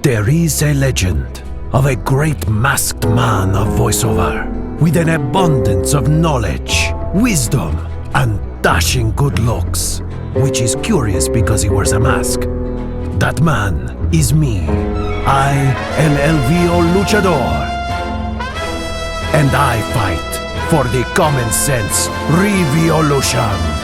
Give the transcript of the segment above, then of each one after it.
There is a legend of a great masked man of voiceover with an abundance of knowledge, wisdom, and dashing good looks, which is curious because he wears a mask. That man is me. I am VO Luchadore. And I fight for the Common Sense Revolution.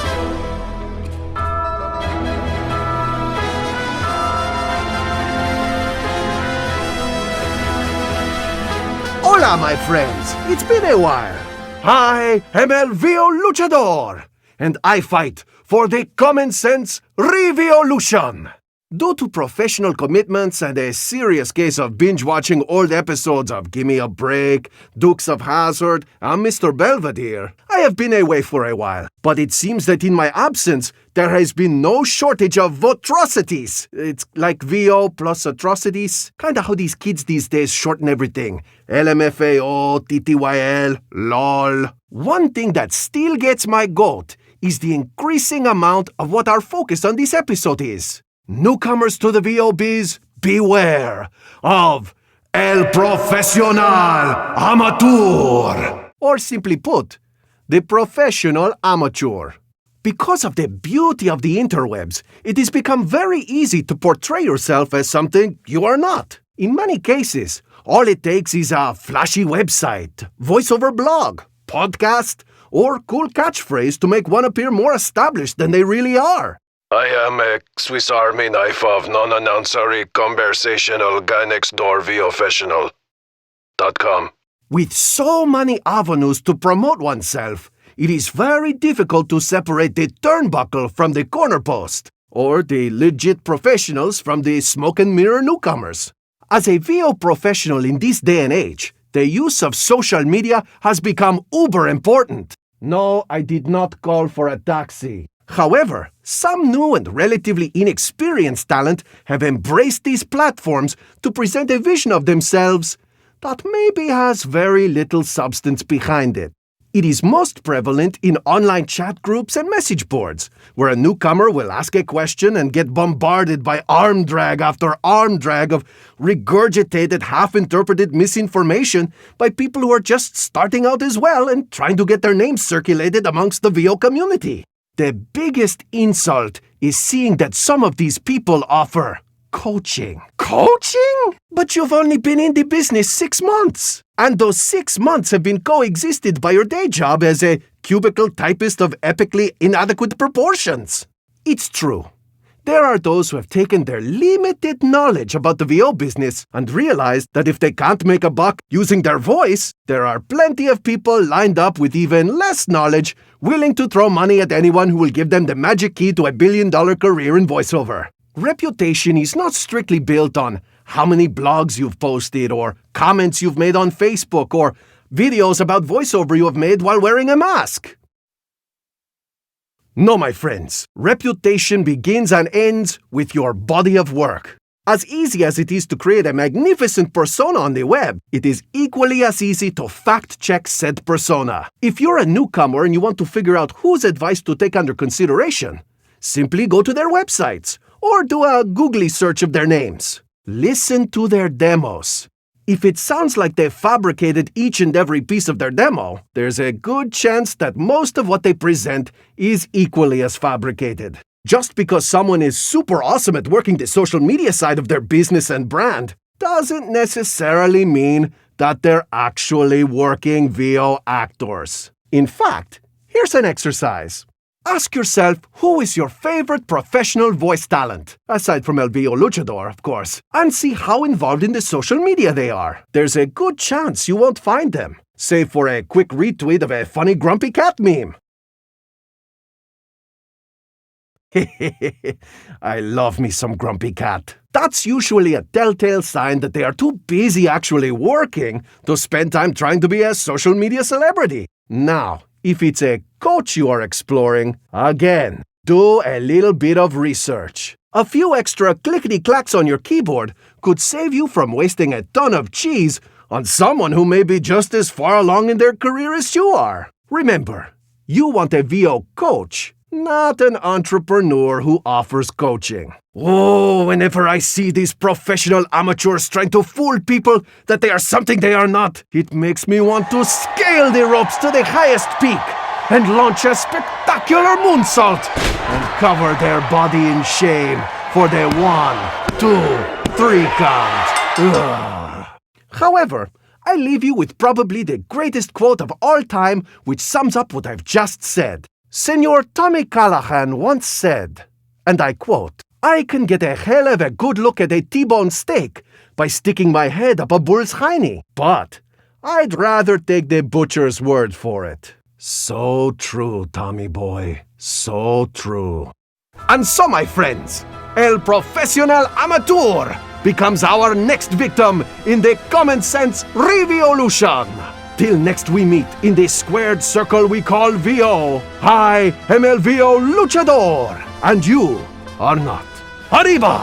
Hola, my friends! It's been a while. I am VO Luchadore, and I fight for the Common Sense Revolution. Due to professional commitments and a serious case of binge-watching old episodes of Gimme a Break, Dukes of Hazzard, and Mr. Belvedere, I have been away for a while. But it seems that in my absence, there has been no shortage of votrocities. It's like VO plus atrocities. Kinda how these kids these days shorten everything. LMFAO, TTYL, LOL. One thing that still gets my goat is the increasing amount of what our focus on this episode is. Newcomers to the VO biz, beware of El Professionale Amateurrrrrr. Or simply put, the professional amateur. Because of the beauty of the interwebs, it has become very easy to portray yourself as something you are not. In many cases, all it takes is a flashy website, voiceover blog, podcast, or cool catchphrase to make one appear more established than they really are. I am a Swiss Army knife of non-announcery conversational guy next door VOfessional.com. With so many avenues to promote oneself, it is very difficult to separate the turnbuckle from the corner post, or the legit professionals from the smoke and mirror newcomers. As a VO professional in this day and age, the use of social media has become uber important. No, I did not call for a taxi. However, some new and relatively inexperienced talent have embraced these platforms to present a vision of themselves that maybe has very little substance behind it. It is most prevalent in online chat groups and message boards, where a newcomer will ask a question and get bombarded by arm drag after arm drag of regurgitated, half-interpreted misinformation by people who are just starting out as well and trying to get their names circulated amongst the VO community. The biggest insult is seeing that some of these people offer coaching. Coaching? But you've only been in the business 6 months. And those 6 months have been coexisted by your day job as a cubicle typist of epically inadequate proportions. It's true. There are those who have taken their limited knowledge about the VO business and realized that if they can't make a buck using their voice, there are plenty of people lined up with even less knowledge willing to throw money at anyone who will give them the magic key to a billion-dollar career in voiceover. Reputation is not strictly built on how many blogs you've posted or comments you've made on Facebook or videos about voiceover you have made while wearing a mask. No, my friends, reputation begins and ends with your body of work. As easy as it is to create a magnificent persona on the web, it is equally as easy to fact-check said persona. If you're a newcomer and you want to figure out whose advice to take under consideration, simply go to their websites or do a googly search of their names. Listen to their demos. If it sounds like they've fabricated each and every piece of their demo, there's a good chance that most of what they present is equally as fabricated. Just because someone is super awesome at working the social media side of their business and brand doesn't necessarily mean that they're actually working VO actors. In fact, here's an exercise. Ask yourself who is your favorite professional voice talent, aside from VO Luchadore, of course, and see how involved in the social media they are. There's a good chance you won't find them, save for a quick retweet of a funny grumpy cat meme. I love me some grumpy cat. That's usually a telltale sign that they are too busy actually working to spend time trying to be a social media celebrity. Now, if it's a coach you are exploring, again, do a little bit of research. A few extra clickety-clacks on your keyboard could save you from wasting a ton of cheese on someone who may be just as far along in their career as you are. Remember, you want a VO coach, not an entrepreneur who offers coaching. Oh, whenever I see these professional amateurs trying to fool people that they are something they are not, it makes me want to scale the ropes to the highest peak and launch a spectacular moonsault and cover their body in shame for the 1, 2, 3 count. Ugh. However, I leave you with probably the greatest quote of all time, which sums up what I've just said. Senor Tommy Callahan once said, and I quote, "I can get a hell of a good look at a T-bone steak by sticking my head up a bull's hiney, but I'd rather take the butcher's word for it." So true, Tommy boy. So true. And so, my friends, El Professionale Amateur becomes our next victim in the Common Sense Revolution. Till next we meet in the squared circle we call VO, I am El VO Luchadore, and you are not. Arriba!